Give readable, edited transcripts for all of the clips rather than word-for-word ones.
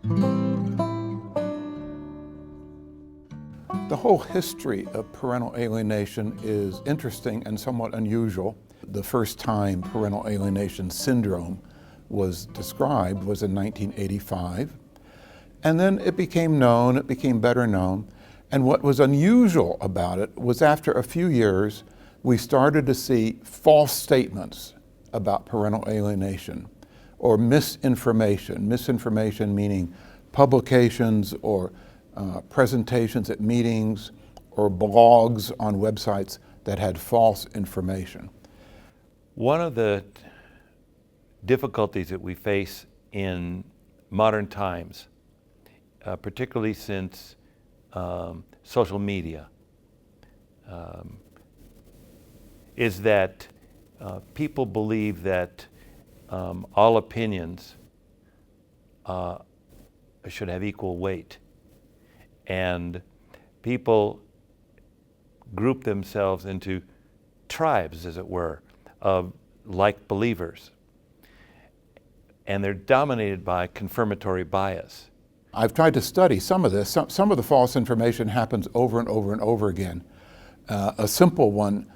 The whole history of parental alienation is interesting and somewhat unusual. The first time parental alienation syndrome was described was in 1985. And then it became known, it became better known. And what was unusual about it was after a few years, we started to see false statements about parental alienation or misinformation. Misinformation meaning publications or presentations at meetings or blogs on websites that had false information. One of the difficulties that we face in modern times, particularly since social media, is that people believe that all opinions should have equal weight. And people group themselves into tribes, as it were, of like believers. And they're dominated by confirmatory bias. I've tried to study some of this. Some of the false information happens over and over and over again. A simple one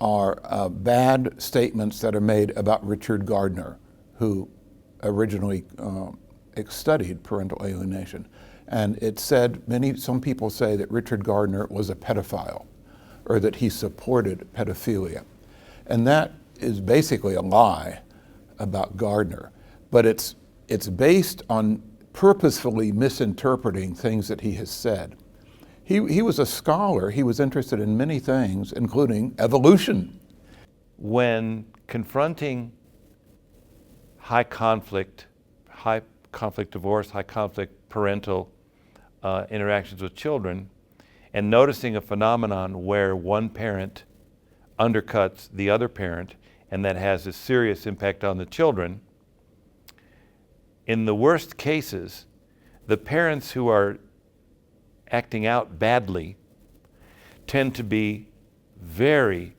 are bad statements that are made about Richard Gardner, who originally studied parental alienation. And it said, some people say that Richard Gardner was a pedophile or that he supported pedophilia. And that is basically a lie about Gardner. But it's based on purposefully misinterpreting things that he has said. He was a scholar. He was interested in many things, including evolution. When confronting high conflict divorce, high conflict parental interactions with children, and noticing a phenomenon where one parent undercuts the other parent, and that has a serious impact on the children, in the worst cases, the parents who are acting out badly tend to be very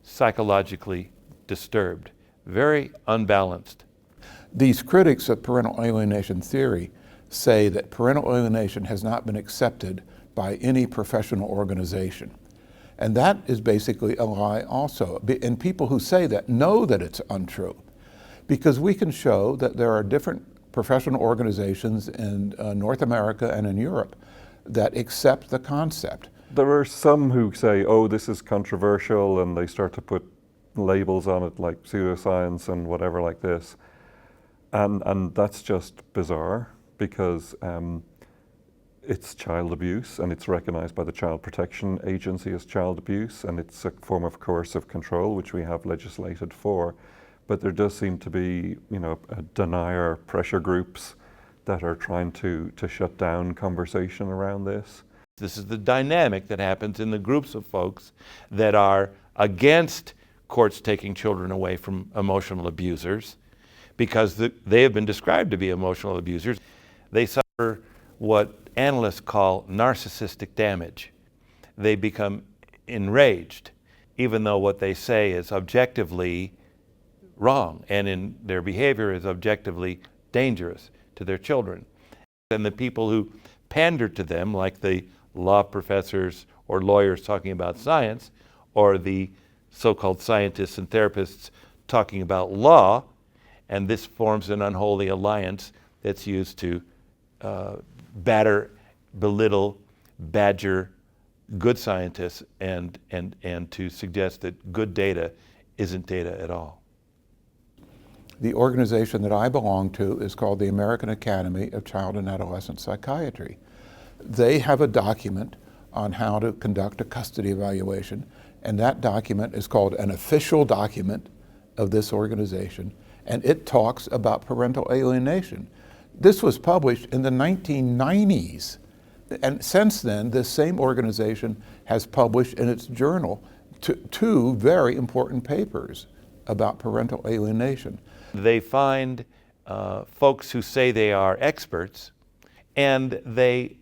psychologically disturbed, very unbalanced. These critics of parental alienation theory say that parental alienation has not been accepted by any professional organization. And that is basically a lie also. And people who say that know that it's untrue, because we can show that there are different professional organizations in North America and in Europe that accept the concept. There are some who say, oh, this is controversial, and they start to put labels on it like pseudoscience and whatever like this. And that's just bizarre, because it's child abuse, and it's recognized by the Child Protection Agency as child abuse, and it's a form of coercive control, which we have legislated for. But there does seem to be, denier pressure groups that are trying to shut down conversation around this. This is the dynamic that happens in the groups of folks that are against courts taking children away from emotional abusers, because they have been described to be emotional abusers. They suffer what analysts call narcissistic damage. They become enraged, even though what they say is objectively wrong, and in their behavior is objectively dangerous to their children. And the people who pander to them, like the law professors or lawyers talking about science, or the so-called scientists and therapists talking about law, and this forms an unholy alliance that's used to batter, belittle, badger good scientists and to suggest that good data isn't data at all. The organization that I belong to is called the American Academy of Child and Adolescent Psychiatry. They have a document on how to conduct a custody evaluation, and that document is called an official document of this organization, and it talks about parental alienation. This was published in the 1990s, and since then, this same organization has published in its journal two very important papers about parental alienation. They find folks who say they are experts, and they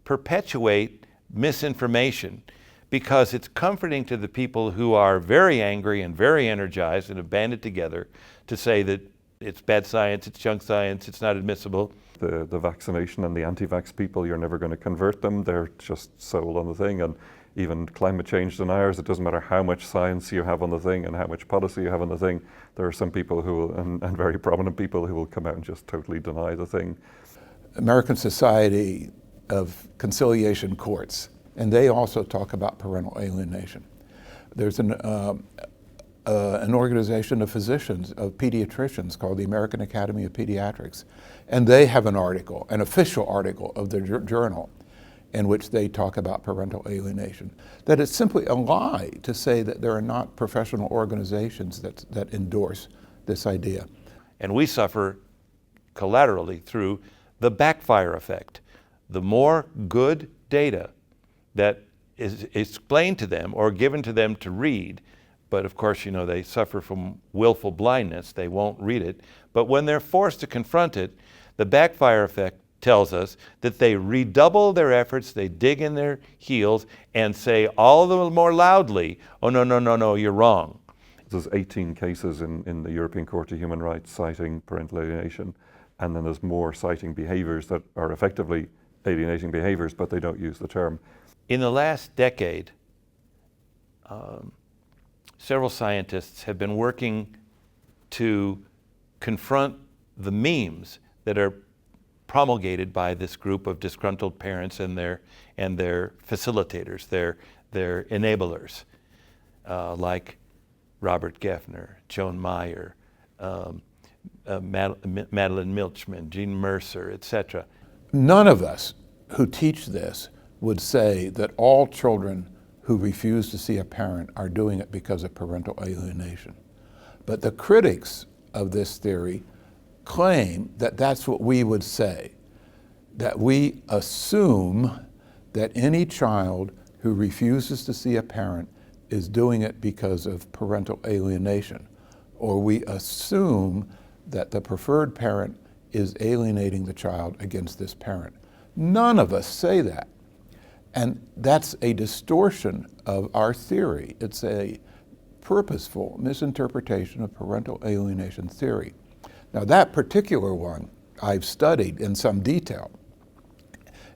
perpetuate misinformation, because it's comforting to the people who are very angry and very energized and have banded together to say that It's bad science, it's junk science, it's not admissible. The vaccination and the anti-vax people, you're never going to convert them. They're just sold on the thing. And even climate change deniers, it doesn't matter how much science you have on the thing and how much policy you have on the thing. There are some people who will, and very prominent people who will come out and just totally deny the thing. American Society of Conciliation Courts, and they also talk about parental alienation. There's an organization of physicians, of pediatricians, called the American Academy of Pediatrics, and they have an article, an official article of their journal, in which they talk about parental alienation. That it's simply a lie to say that there are not professional organizations that endorse this idea. And we suffer collaterally through the backfire effect. The more good data that is explained to them or given to them to read, but of course, they suffer from willful blindness. They won't read it. But when they're forced to confront it, the backfire effect tells us that they redouble their efforts, they dig in their heels and say all the more loudly, oh, no, you're wrong. There's 18 cases in the European Court of Human Rights citing parental alienation, and then there's more citing behaviors that are effectively alienating behaviors, but they don't use the term. In the last decade, several scientists have been working to confront the memes that are promulgated by this group of disgruntled parents and their facilitators, their enablers, like Robert Geffner, Joan Meyer, Madeline Milchman, Jean Mercer, etc. None of us who teach this would say that all children who refuse to see a parent are doing it because of parental alienation. But the critics of this theory claim that that's what we would say, that we assume that any child who refuses to see a parent is doing it because of parental alienation, or we assume that the preferred parent is alienating the child against this parent. None of us say that. And that's a distortion of our theory. It's a purposeful misinterpretation of parental alienation theory. Now, that particular one I've studied in some detail,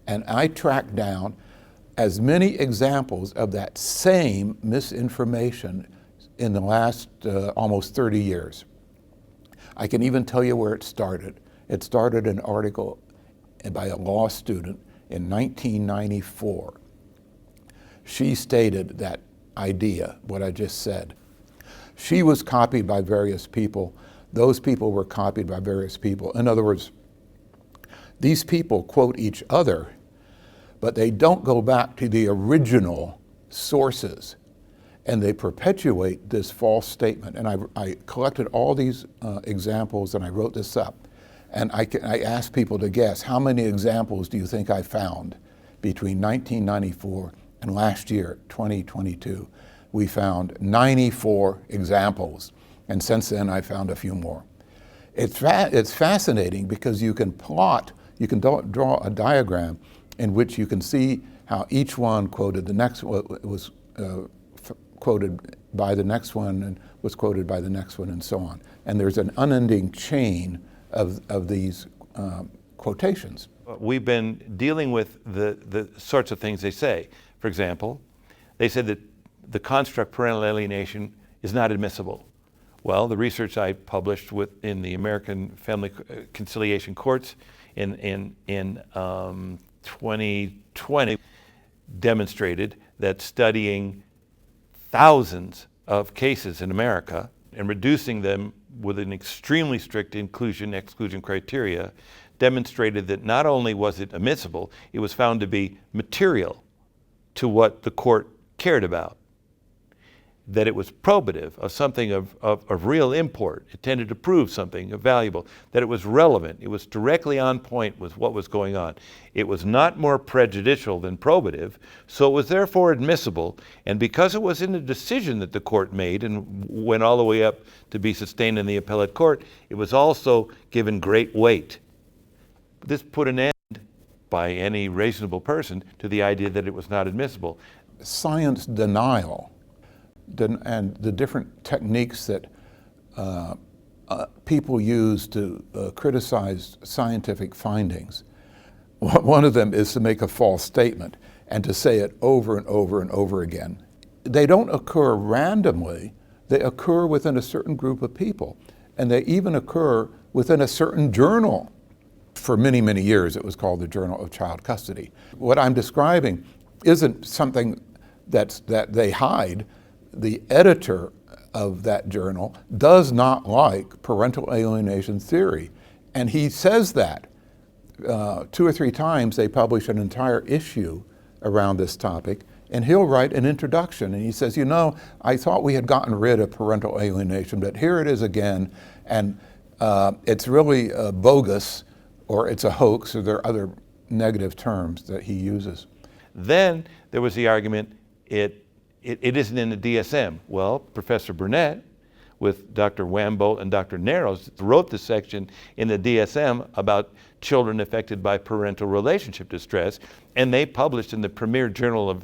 and I tracked down as many examples of that same misinformation in the last almost 30 years. I can even tell you where it started. It started an article by a law student in 1994. She stated that idea, what I just said. She was copied by various people. Those people were copied by various people. In other words, these people quote each other, but they don't go back to the original sources, and they perpetuate this false statement. And I collected all these examples, and I wrote this up. And I asked people to guess, how many examples do you think I found between 1994 and last year, 2022? We found 94 examples, and since then I found a few more. It's fascinating because you can plot, you can draw a diagram in which you can see how each one quoted the next one, was quoted by the next one, and was quoted by the next one, and so on. And there's an unending chain of these quotations. We've been dealing with the sorts of things they say. For example, they said that the construct parental alienation is not admissible. Well, the research I published in the American Family Conciliation Courts in 2020 demonstrated that studying thousands of cases in America and reducing them with an extremely strict inclusion-exclusion criteria demonstrated that not only was it admissible, it was found to be material to what the court cared about, that it was probative of something of real import. It tended to prove something valuable, that it was relevant. It was directly on point with what was going on. It was not more prejudicial than probative, so it was therefore admissible. And because it was in a decision that the court made and went all the way up to be sustained in the appellate court, it was also given great weight. This put an end, by any reasonable person, to the idea that it was not admissible. Science denial and the different techniques that people use to criticize scientific findings. One of them is to make a false statement and to say it over and over and over again. They don't occur randomly, they occur within a certain group of people, and they even occur within a certain journal. For many, many years it was called the Journal of Child Custody. What I'm describing isn't something that they hide. The editor of that journal does not like parental alienation theory, and he says that. 2 or 3 times they publish an entire issue around this topic, and he'll write an introduction, and he says, you know, I thought we had gotten rid of parental alienation, but here it is again, and it's really bogus, or it's a hoax, or there are other negative terms that he uses. Then there was the argument, it isn't in the DSM. Well, Professor Bernet, with Dr. Wambolt and Dr. Narrows, wrote the section in the DSM about children affected by parental relationship distress, and they published in the premier journal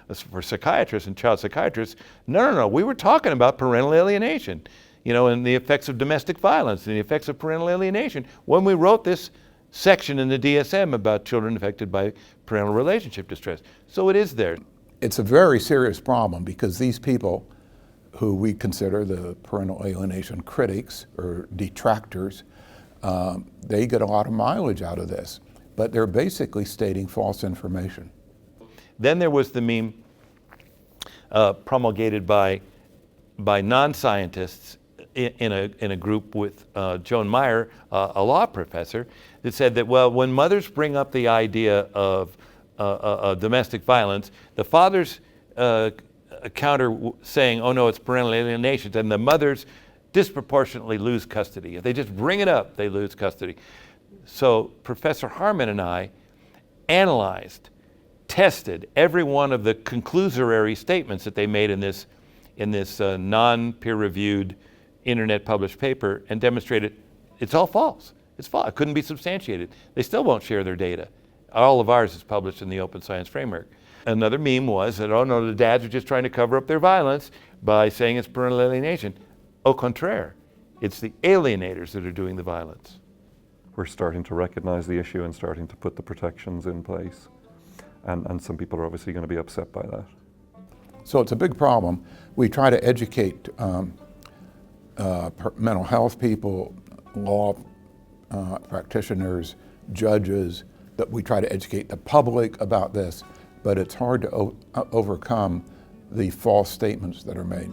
for psychiatrists and child psychiatrists, no, we were talking about parental alienation, you know, and the effects of domestic violence and the effects of parental alienation when we wrote this section in the DSM about children affected by parental relationship distress. So it is there. It's a very serious problem because these people who we consider the parental alienation critics or detractors, they get a lot of mileage out of this, but they're basically stating false information. Then there was the meme promulgated by non-scientists in a group with Joan Meyer, a law professor, that said that, well, when mothers bring up the idea of domestic violence, the fathers counter saying, oh no, it's parental alienation, and the mothers disproportionately lose custody. If they just bring it up, they lose custody. So Professor Harmon and I analyzed, tested every one of the conclusory statements that they made in this non-peer-reviewed internet published paper and demonstrated it's all false. It's false. It couldn't be substantiated. They still won't share their data. All of ours is published in the Open Science Framework. Another meme was that, oh no, the dads are just trying to cover up their violence by saying it's parental alienation. Au contraire, it's the alienators that are doing the violence. We're starting to recognize the issue and starting to put the protections in place. And some people are obviously going to be upset by that. So it's a big problem. We try to educate mental health people, law practitioners, judges, that we try to educate the public about this, but it's hard to overcome the false statements that are made.